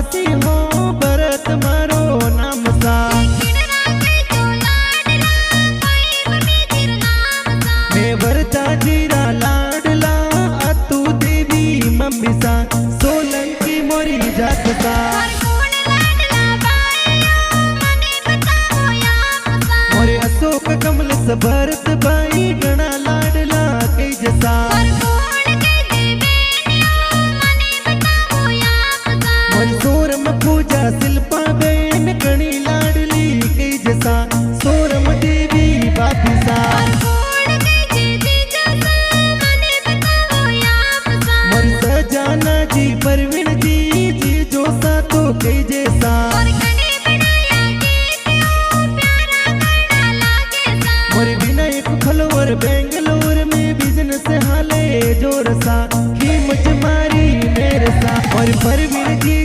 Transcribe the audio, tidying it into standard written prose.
वासी हो भरत मारो नाम सा। मैं वरदा जीरा लाडला अतु देवी मम्मी सा सोलंकी मोरी जात सा। मोरे अशोक कमल भरत भाई गणा लाडला कई जसा। सोरम पूजा शिल्पा बेन गणी लाडली कई जसा सोरम देवी बापी सा। मोर सजाना जी परवीन जी जी जोसा तो कई जैसा। मोर विनायक खलवर बेंगलोर में बिजनेस हाले जोर सा खीमच मारी मेरे सा। और परवीन जी